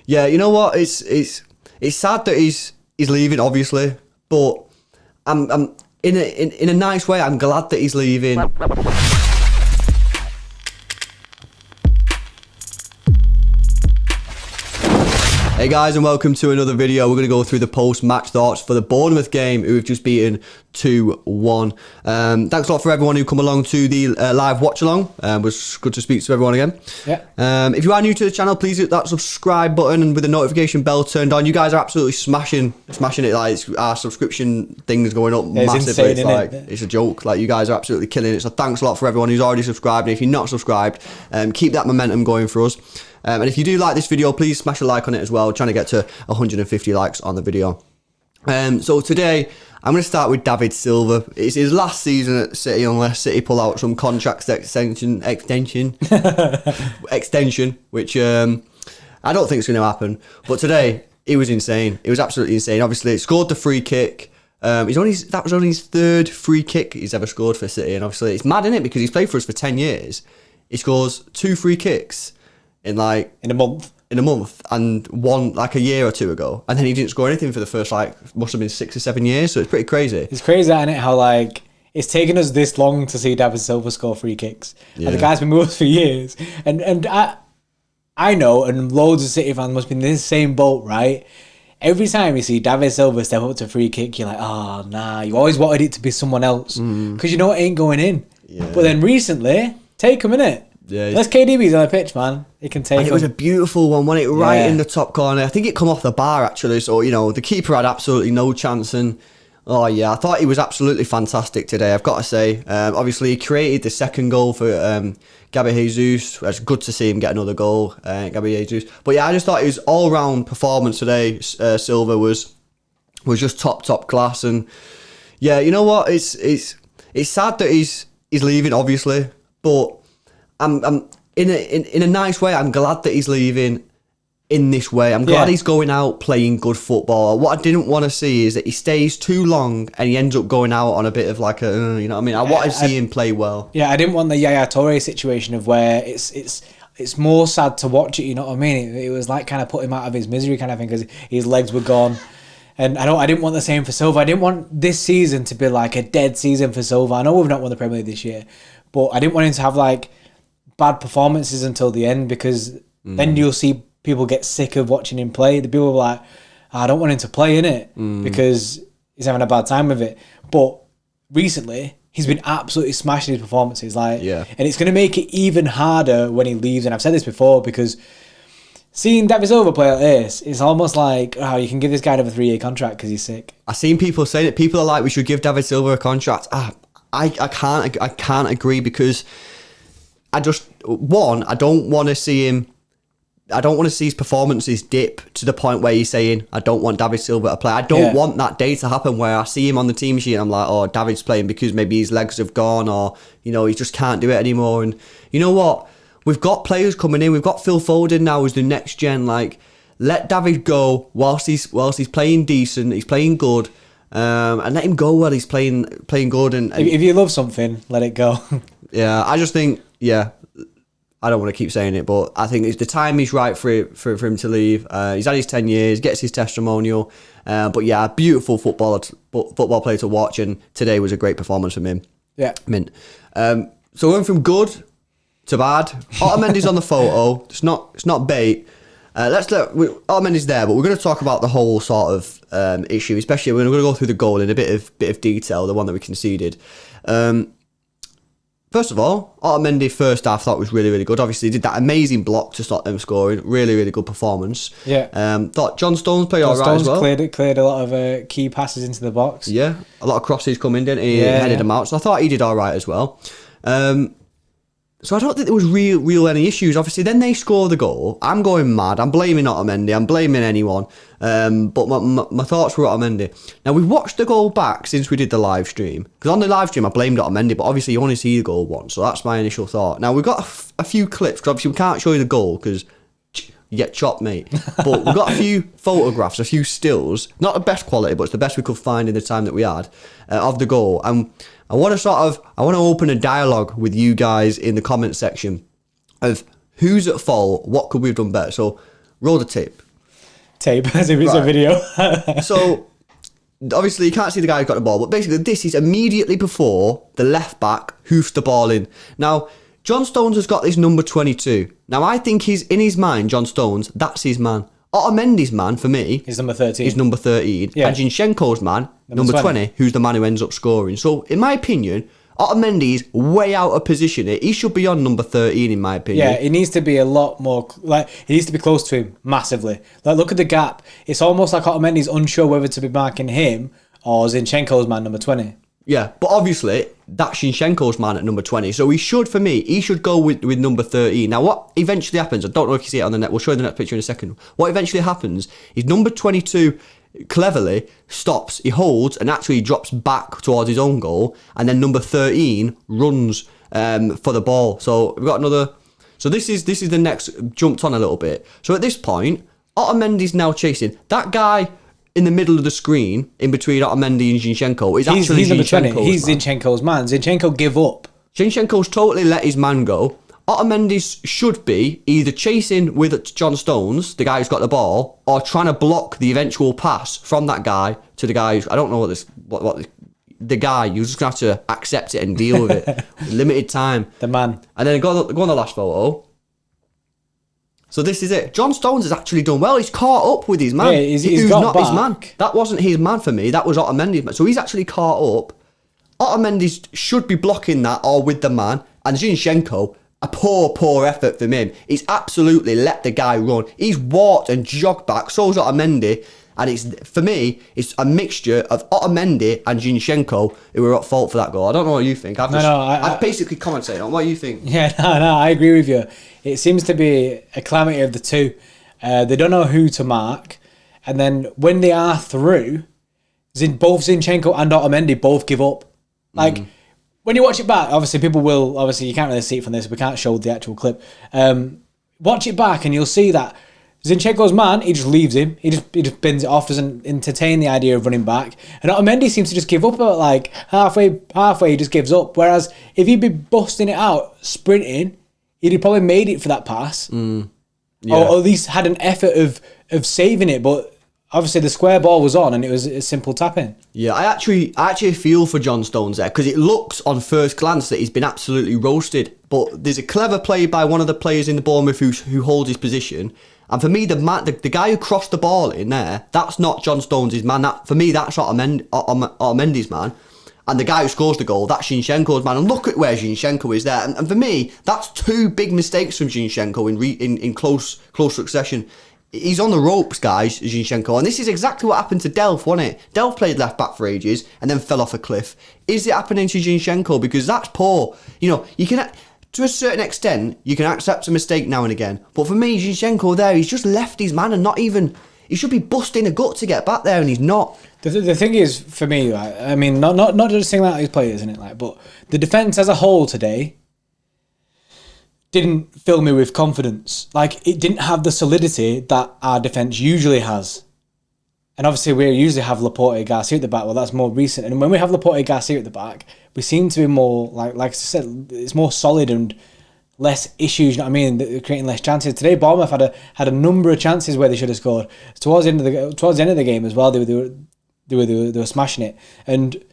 Yeah, you know what? It's sad that he's leaving, obviously, but I'm in a nice way. I'm glad that he's leaving. Hey guys, and welcome to another video. We're going to go through the post-match thoughts for the Bournemouth game, who we've just beaten 2-1. Thanks a lot for everyone who come along to the live watch-along. It was good to speak to everyone again. Yeah. If you are new to the channel, please hit that subscribe button and with the notification bell turned on. You guys are absolutely smashing it. Like, our subscription thing is going up massively. It's insane, it's a joke. Like, you guys are absolutely killing it. So thanks a lot for everyone who's already subscribed. And if you're not subscribed, keep that momentum going for us. And if you do like this video, please smash a like on it as well. We're trying to get to 150 likes on the video. So today, I'm going to start with David Silva. It's his last season at City, unless City pull out some contract extension, which I don't think is going to happen. But today, it was insane. It was absolutely insane. Obviously, it scored the free kick. That was only his third free kick he's ever scored for City. And obviously, it's mad, isn't it? Because he's played for us for 10 years. He scores 2 free kicks in a month, and one like a year or two ago, and then he didn't score anything for the first must have been 6 or 7 years. So it's pretty crazy. It's crazy, isn't it? How it's taken us this long to see David Silva score free kicks. Yeah. And the guy's been with us for years, and I know, and loads of City fans must be in this same boat, right? Every time you see David Silva step up to a free kick, you're like, oh nah, you always wanted it to be someone else because you know it ain't going in. Yeah. But then recently, take him in it. Yeah, unless KDB's on the pitch, man, he can take it. It was a beautiful one, wasn't it? Right in the top corner. I think it come off the bar, actually. So, the keeper had absolutely no chance. And, oh, yeah, I thought he was absolutely fantastic today, I've got to say. Obviously, he created the second goal for Garcia. It's good to see him get another goal, Garcia. But, yeah, I just thought his all-round performance today, Silva, was just top class. And, yeah, you know what? It's sad that he's leaving, obviously. But I'm in a nice way. I'm glad that he's leaving in this way. I'm glad he's going out playing good football. What I didn't want to see is that he stays too long and he ends up going out on a bit of like a, you know what I mean? I want to see him play well. Yeah, I didn't want the Yaya Toure situation of where it's more sad to watch it. You know what I mean? It was like kind of put him out of his misery kind of thing because his legs were gone. And I didn't want the same for Silva. I didn't want this season to be like a dead season for Silva. I know we've not won the Premier League this year, but I didn't want him to have bad performances until the end, because then you'll see people get sick of watching him play. The people are like, I don't want him to play, innit? Because he's having a bad time with it. But recently, he's been absolutely smashing his performances. And it's going to make it even harder when he leaves. And I've said this before, because seeing David Silva play like this, it's almost like, you can give this guy another 3-year contract because he's sick. I've seen people say that. People are like, we should give David Silva a contract. I can't agree, because I don't want to see him. I don't want to see his performances dip to the point where he's saying, I don't want David Silva to play. I don't want that day to happen where I see him on the team sheet and I'm like, oh, David's playing because maybe his legs have gone, or, he just can't do it anymore. And you know what? We've got players coming in. We've got Phil Foden now as the next gen. Let David go whilst he's playing decent. He's playing good. And let him go while he's playing good. And if you love something, let it go. Yeah, I just think, I don't want to keep saying it, but I think it's the time is right for him to leave. He's had his 10 years, gets his testimonial. But yeah, a beautiful football player to watch, and today was a great performance from him. Yeah. Mint. So we went from good to bad. Otamendi's on the photo. It's not bait. Otamendi's there, but we're going to talk about the whole sort of issue, especially we're going to go through the goal in a bit of detail, the one that we conceded. First of all, Otamendi first half thought was really, really good. Obviously, he did that amazing block to stop them scoring. Really, really good performance. Yeah. Thought John Stones played all right as well. Cleared a lot of key passes into the box. Yeah, a lot of crosses coming, didn't he? Headed them out. So I thought he did all right as well. So I don't think there was real any issues. Obviously, then they score the goal. I'm going mad. I'm blaming Otamendi. I'm blaming anyone. But my thoughts were Otamendi. Now, we've watched the goal back since we did the live stream. Because on the live stream, I blamed Otamendi, but obviously you only see the goal once. So that's my initial thought. Now, we've got a few clips, because obviously we can't show you the goal, because you get chopped, mate. But we've got a few photographs, a few stills. Not the best quality, but it's the best we could find in the time that we had of the goal. And I want to open a dialogue with you guys in the comment section of who's at fault, what could we have done better. So roll the tape. tape as if it's a video. So, obviously, you can't see the guy who got the ball, but basically, this is immediately before the left back hoofs the ball in. Now, John Stones has got this number 22. Now, I think he's in his mind, John Stones, that's his man. Otamendi's man, for me, He's number 13. is number 13. Yeah. And Zinchenko's man, number 20, who's the man who ends up scoring. So, in my opinion, Otamendi's way out of position. He should be on number 13, in my opinion. Yeah, he needs to be a lot more, like, he needs to be close to him massively. Like, look at the gap. It's almost like Otamendi's unsure whether to be marking him or Zinchenko's man, number 20. Yeah, but obviously, that's Zinchenko's man at number 20. So he should go with number 13. Now, what eventually happens, I don't know if you see it on the net, we'll show you the next picture in a second. What eventually happens is number 22 cleverly stops, he holds, and actually drops back towards his own goal. And then number 13 runs for the ball. So we've got another... So this is the next, jumped on a little bit. So at this point, Otamendi's now chasing. That guy... in the middle of the screen, in between Otamendi and Zinchenko, is actually he's number 20. He's man. Zinchenko's man. Zinchenko give up. Zinchenko's totally let his man go. Otamendi should be either chasing with John Stones, the guy who's got the ball, or trying to block the eventual pass from that guy to the guy who's, I don't know what the guy, you're just going to have to accept it and deal with it. Limited time. The man. And then go on the last photo. So this is it. John Stones has actually done well. He's caught up with his man. Yeah, he's got not back. his man. That wasn't his man for me. That was Otamendi's man. So he's actually caught up. Otamendi should be blocking that or with the man. And Zinchenko, a poor effort from him. He's absolutely let the guy run. He's walked and jogged back. So's Otamendi. And it's, for me, it's a mixture of Otamendi and Zinchenko who were at fault for that goal. I don't know what you think. I've basically commentated on what you think. Yeah, no, I agree with you. It seems to be a calamity of the two. They don't know who to mark. And then when they are through, both Zinchenko and Otamendi both give up. Like, when you watch it back, obviously people will, obviously you can't really see it from this, we can't show the actual clip. Watch it back and you'll see that Zinchenko's man, he just leaves him. He just bins it off, doesn't entertain the idea of running back. And Otamendi seems to just give up about like halfway he just gives up. Whereas if he'd be busting it out, sprinting, he'd have probably made it for that pass. Yeah. Or at least had an effort of saving it. But obviously the square ball was on and it was a simple tap-in. Yeah, I actually feel for John Stones there because it looks on first glance that he's been absolutely roasted. But there's a clever play by one of the players in the Bournemouth who holds his position. And for me, the guy who crossed the ball in there, that's not John Stones' man. For me, that's Otamendi's man. And the guy who scores the goal, that's Zinchenko's man. And look at where Zinchenko is there. And for me, that's two big mistakes from Zinchenko in close succession. He's on the ropes, guys, Zinchenko. And this is exactly what happened to Delph, wasn't it? Delph played left back for ages and then fell off a cliff. Is it happening to Zinchenko? Because that's poor. You know, you can... To a certain extent, you can accept a mistake now and again. But for me, Zinchenko there, he's just left his man and not even... He should be busting a gut to get back there and he's not. The thing is, for me, like, I mean, not just saying that these players, isn't it? Like, but the defence as a whole today didn't fill me with confidence. Like, it didn't have the solidity that our defence usually has. And obviously, we usually have Laporte Garcia at the back. Well, that's more recent. And when we have Laporte Garcia at the back, we seem to be more, like I said, it's more solid and less issues, you know what I mean? They're creating less chances. Today, Bournemouth had a number of chances where they should have scored. Towards the end of the game as well, they were smashing it. And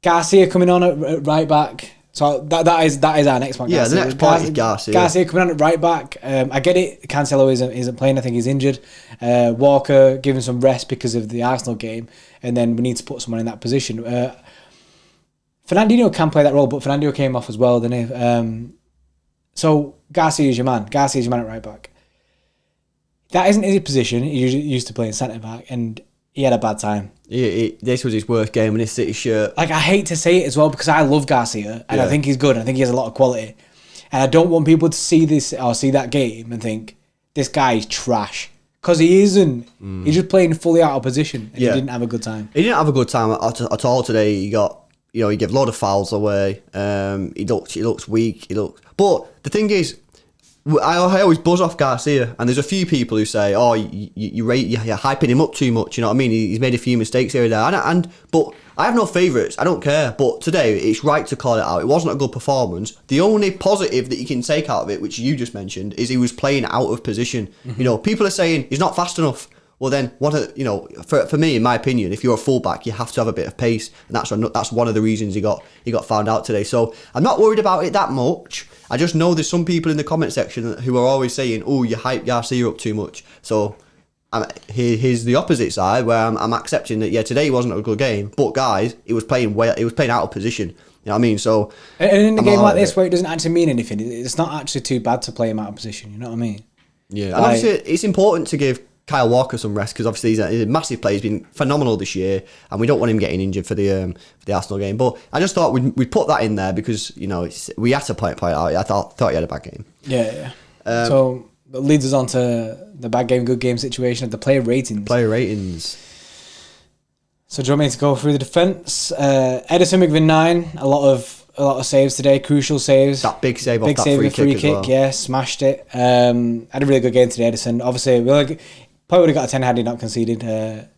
Garcia coming on at right back. So that is our next point. Yeah, the next point is Garcia. Garcia coming on at right back. I get it. Cancelo isn't playing. I think he's injured. Walker giving some rest because of the Arsenal game, and then we need to put someone in that position. Fernandinho can play that role, but Fernandinho came off as well, didn't he? So Garcia is your man. Garcia is your man at right back. That isn't his position. He used to play in centre back, and he had a bad time. This was his worst game in his City shirt. Like, I hate to say it as well because I love Garcia and I think he's good and I think he has a lot of quality. And I don't want people to see this or see that game and think, this guy is trash. Because he isn't. He's just playing fully out of position and he didn't have a good time. He didn't have a good time at all today. He gave a lot of fouls away. He looks weak. But the thing is, I always buzz off Garcia, and there's a few people who say, "Oh, you're hyping him up too much." You know what I mean? He's made a few mistakes here and there, but I have no favourites. I don't care. But today, it's right to call it out. It wasn't a good performance. The only positive that you can take out of it, which you just mentioned, is he was playing out of position. Mm-hmm. You know, people are saying he's not fast enough. Well, then, for me, in my opinion, if you're a fullback, you have to have a bit of pace, and that's one of the reasons he got found out today. So I'm not worried about it that much. I just know there's some people in the comment section who are always saying, "Oh, you hype Garcia up too much." So here's the opposite side where I'm accepting that. Yeah, today he wasn't a good game, but guys, he was playing well. He was playing out of position. You know what I mean? So and in a game like this where it doesn't actually mean anything, it's not actually too bad to play him out of position. You know what I mean? Yeah, and obviously it's important to give Kyle Walker some rest because obviously he's a massive player. He's been phenomenal this year, and we don't want him getting injured for the Arsenal game. But I just thought we'd put that in there because we had to point it out. I thought he had a bad game. Yeah. So that leads us on to the bad game, good game situation of the player ratings. So do you want me to go through the defence? Edison McVin 9, a lot of saves today, crucial saves. That big save off that free kick as well. Yeah, smashed it. Had a really good game today, Edison. Obviously, probably would have got a 10 had he not conceded.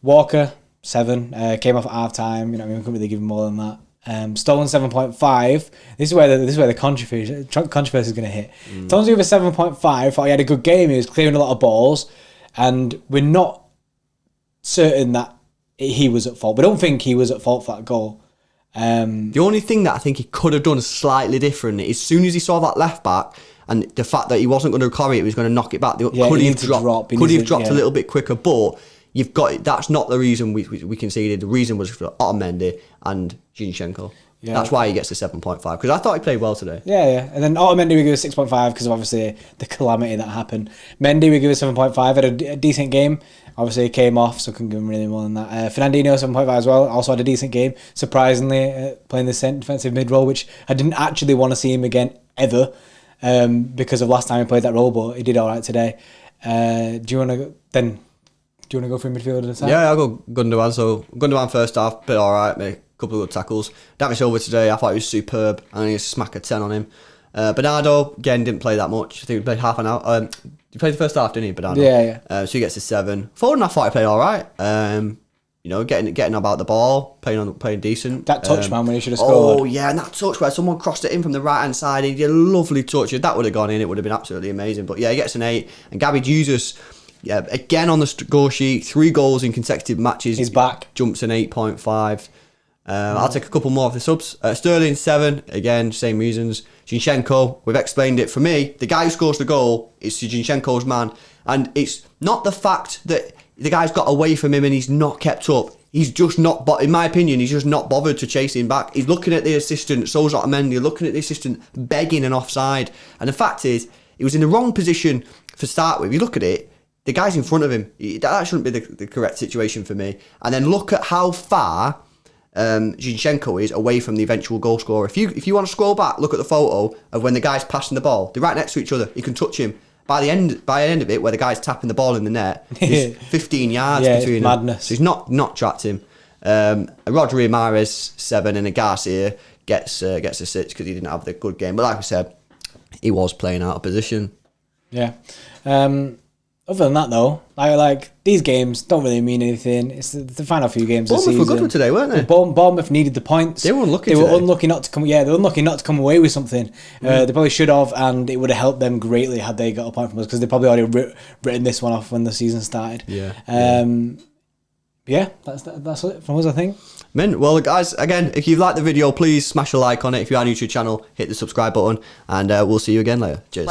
Walker 7, came off at half time. We couldn't really give him more than that. Stolen 7.5. This is where the controversy is going to hit. Stolen's over 7.5. Thought he had a good game. He was clearing a lot of balls, and we're not certain that he was at fault. We don't think he was at fault for that goal. The only thing that I think he could have done slightly different is as soon as he saw that left back and the fact that he wasn't going to recover it, he was going to knock it back. Could he have dropped a little bit quicker? But that's not the reason we conceded. The reason was for Otamendi and Zinchenko. Yeah. That's why he gets the 7.5 because I thought he played well today. Yeah. And then Otamendi we give a 6.5 because of obviously the calamity that happened. Mendy we give a 7.5. Had a decent game. Obviously he came off, so couldn't give him really more than that. Fernandinho 7.5 as well. Also had a decent game. Surprisingly, playing the defensive mid role, which I didn't actually want to see him again ever because of last time he played that role, but he did all right today. Do you want to go through midfield and attack? Yeah, I'll go Gundogan. So Gundogan first half, bit all right, made a couple of good tackles. David Silva today, I thought he was superb. I need to smack a 10 on him. Bernardo, again, didn't play that much. I think he played half an hour. He played the first half, didn't he, Bernardo? Yeah. So he gets a 7. Foden, I thought he played all right. Getting about the ball, playing decent. That touch, man, when he should have scored. Oh, yeah, and that touch where someone crossed it in from the right-hand side. He did a lovely touch. If that would have gone in, it would have been absolutely amazing. But yeah, he gets an 8. And Gabby Jesus, again on the score sheet, 3 goals in consecutive matches. He's back. Jumps an 8.5. I'll take a couple more of the subs. Sterling 7, again, same reasons. Zinchenko, we've explained it. For me, the guy who scores the goal is Zinchenko's man. And it's not the fact that the guy's got away from him and he's not kept up. He's just not, in my opinion, he's just not bothered to chase him back. He's looking at the assistant, so's Otamendi, looking at the assistant, begging an offside. And the fact is, he was in the wrong position to start with. You look at it, the guy's in front of him. That shouldn't be the correct situation for me. And then look at how far Zinchenko is away from the eventual goal scorer. If you want to scroll back, look at the photo of when the guy's passing the ball. They're right next to each other. You can touch him. By the end of it, where the guy's tapping the ball in the net, there's 15 yards between them. Madness. So he's not tracked him. Rodri Mahrez 7 and a Garcia gets a 6 because he didn't have the good game. But like I said, he was playing out of position. Yeah. Other than that, though, like these games don't really mean anything. It's the final few games of the season. Bournemouth were good today, weren't they? Bournemouth needed the points. They were unlucky. They were unlucky not to come. Yeah, they were unlucky not to come away with something. They probably should have, and it would have helped them greatly had they got a point from us because they probably already written this one off when the season started. Yeah, that's it from us, I think. Well, guys, again, if you've liked the video, please smash a like on it. If you're on our YouTube channel, hit the subscribe button, and we'll see you again later. Cheers.